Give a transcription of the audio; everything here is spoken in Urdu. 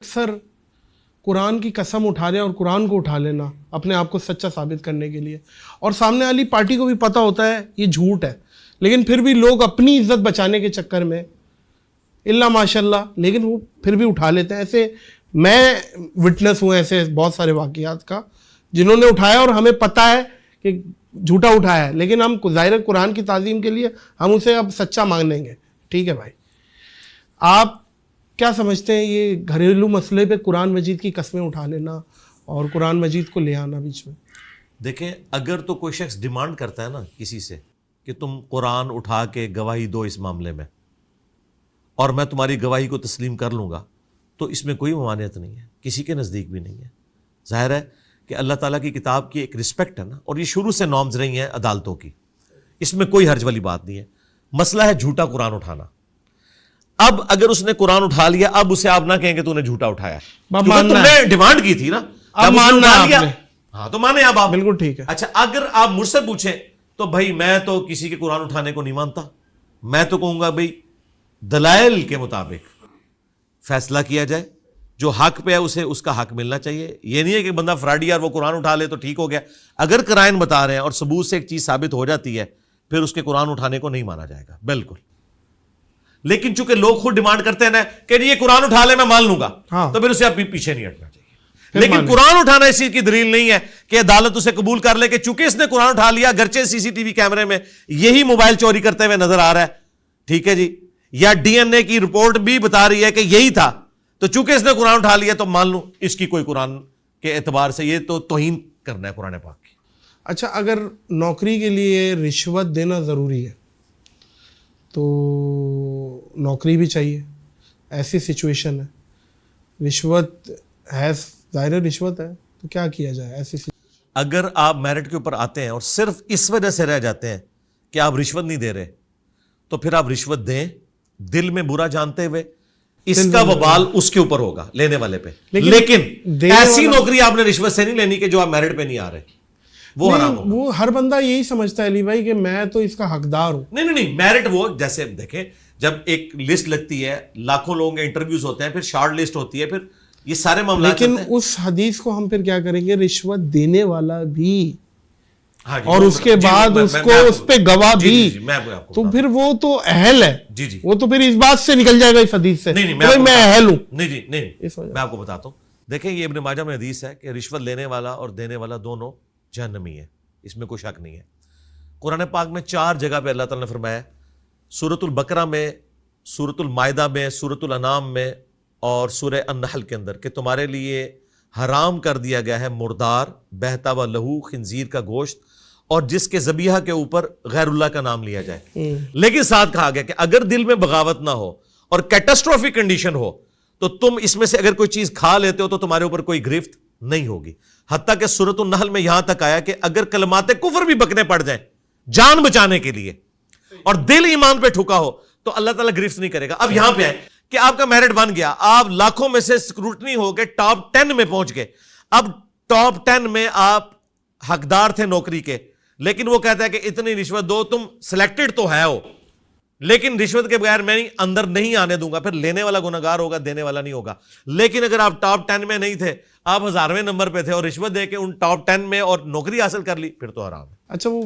اکثر قرآن کی قسم اٹھا رہے ہیں اور قرآن کو اٹھا لینا اپنے آپ کو سچا ثابت کرنے کے لیے، اور سامنے والی پارٹی کو بھی پتہ ہوتا ہے یہ جھوٹ ہے، لیکن پھر بھی لوگ اپنی عزت بچانے کے چکر میں اللہ ماشاء اللہ لیکن وہ پھر بھی اٹھا لیتے ہیں۔ ایسے میں وٹنس ہوں ایسے بہت سارے واقعات کا جنہوں نے اٹھایا اور ہمیں پتہ ہے کہ جھوٹا اٹھایا ہے، لیکن ہم ظاہر قرآن کی تعظیم کے لیے ہم اسے اب سچا مان لیں گے۔ ٹھیک ہے بھائی، آپ کیا سمجھتے ہیں یہ گھریلو مسئلے پہ قرآن مجید کی قسمیں اٹھا لینا اور قرآن مجید کو لے آنا بیچ میں؟ دیکھیں، اگر تو کوئی شخص ڈیمانڈ کرتا ہے نا کسی سے کہ تم قرآن اٹھا کے گواہی دو اس معاملے میں اور میں تمہاری گواہی کو تسلیم کر لوں گا، تو اس میں کوئی ممانعت نہیں ہے، کسی کے نزدیک بھی نہیں ہے۔ ظاہر ہے کہ اللہ تعالیٰ کی کتاب کی ایک رسپیکٹ ہے نا، اور یہ شروع سے نارمز رہی ہیں عدالتوں کی، اس میں کوئی حرج والی بات نہیں ہے۔ مسئلہ ہے جھوٹا قرآن اٹھانا۔ اب اگر اس نے قرآن اٹھا لیا، اب اسے آپ نہ کہیں کہ تو نے جھوٹا اٹھایا، کیونکہ تم نے ڈیمانڈ کی تھی نا، اب ماننا آپ نے۔ ہاں تو مانے اب آپ، بالکل ٹھیک ہے۔ اچھا اگر آپ مجھ سے پوچھیں تو بھائی میں تو کسی کے قرآن اٹھانے کو نہیں مانتا، میں تو کہوں گا بھائی دلائل کے مطابق فیصلہ کیا جائے، جو حق پہ ہے اسے اس کا حق ملنا چاہیے۔ یہ نہیں ہے کہ بندہ فراڈی اور وہ قرآن اٹھا لے تو ٹھیک ہو گیا۔ اگر قرائن بتا رہے ہیں اور ثبوت سے ایک چیز ثابت ہو جاتی ہے، پھر اس کے قرآن اٹھانے کو نہیں مانا جائے گا، بالکل۔ لیکن چونکہ لوگ خود ڈیمانڈ کرتے ہیں نا کہ یہ قرآن اٹھا لے میں مان لوں گا، تو پھر اسے اب پیچھے نہیں ہٹنا چاہیے۔ لیکن قرآن اٹھانا اس چیز کی دلیل نہیں ہے کہ عدالت اسے قبول کر لے کہ چونکہ اس نے قرآن اٹھا لیا، اگرچہ سی سی ٹی وی کیمرے میں یہی موبائل چوری کرتے ہوئے نظر آ رہا ہے، ٹھیک ہے جی، یا ڈی این اے کی رپورٹ بھی بتا رہی ہے کہ یہی تھا، تو چونکہ اس نے قرآن اٹھا لیا تو مان لوں، اس کی کوئی قرآن کے اعتبار سے یہ تو توہین کرنا ہے قرآن پاک کی۔ اچھا، اگر نوکری کے لیے رشوت دینا ضروری ہے تو نوکری بھی چاہیے، ایسی سچویشن ہے، رشوت ہے، ظاہر رشوت ہے، تو کیا کیا جائے ایسی اگر آپ میرٹ کے اوپر آتے ہیں اور صرف اس وجہ سے رہ جاتے ہیں کہ آپ رشوت نہیں دے رہے، تو پھر آپ رشوت دیں دل میں برا جانتے ہوئے، اس کا وبال اس کے اوپر ہوگا لینے والے پہ۔ لیکن ایسی نوکری آپ نے رشوت سے نہیں لینی کہ جو آپ میرٹ پہ نہیں آ رہے، وہ حرام ہوگا۔ وہ ہر بندہ یہی سمجھتا ہے علی بھائی کہ میں تو اس کا حقدار ہوں۔ نہیں، میرٹ وہ جیسے دیکھیں جب ایک لسٹ لگتی ہے، لاکھوں لوگوں کے انٹرویوز ہوتے ہیں، پھر شارٹ لسٹ ہوتی ہے، پھر یہ سارے معاملات، لیکن اس حدیث کو ہم پھر کیا کریں گے، رشوت دینے والا بھی اور اس کے بعد اس کو اس پہ گواہ بھی، تو پھر وہ تو اہل ہے، وہ تو پھر اس بات سے نکل جائے گا اس حدیث سے، میں اہل ہوں۔ نہیں، میں آپ کو بتاتا ہوں، دیکھیں یہ ابن ماجہ میں حدیث ہے کہ رشوت لینے والا اور دینے والا دونوں جہنمی ہے، اس میں کوئی شک نہیں ہے۔ قرآن پاک میں 4 جگہ پہ اللہ تعالیٰ نے فرمایا، سورۃ البقرہ میں، سورۃ المائدہ میں، سورۃ الانعام میں اور سورہ النحل کے اندر، کہ تمہارے لیے حرام کر دیا گیا ہے مردار، بہتا ہوا لہو، خنزیر کا گوشت، اور جس کے ذبیحہ کے اوپر غیر اللہ کا نام لیا جائے۔ لیکن ساتھ کہا گیا کہ اگر دل میں بغاوت نہ ہو اور کیٹاسٹروفک کنڈیشن ہو تو تم اس میں سے اگر کوئی چیز کھا لیتے ہو تو تمہارے اوپر کوئی گرفت نہیں ہوگی۔ حتیٰ کہ سورۃ النحل میں یہاں تک آیا کہ اگر کلمات کفر بھی بکنے پڑ جائیں جان بچانے کے لیے اور دل ایمان پہ ٹھکا ہو تو اللہ تعالیٰ گرفت نہیں کرے گا۔ اب یہاں پہ ہے کہ آپ کا میرٹ بن گیا، آپ لاکھوں میں سے اسکروٹنی ہو کے ٹاپ 10 میں پہنچ گئے، اب ٹاپ 10 میں آپ حقدار تھے نوکری کے، لیکن وہ کہتا ہے کہ اتنی رشوت دو، تم سلیکٹڈ تو ہے ہو لیکن رشوت کے بغیر میں اندر نہیں آنے دوں گا، پھر لینے والا گنہگار ہوگا، دینے والا نہیں ہوگا۔ لیکن اگر آپ ٹاپ 10 میں نہیں تھے، آپ 1000ویں نمبر پہ تھے اور رشوت دے کے ان ٹاپ 10 میں اور نوکری حاصل کر لی، پھر تو حرام ہے۔ اچھا، وہ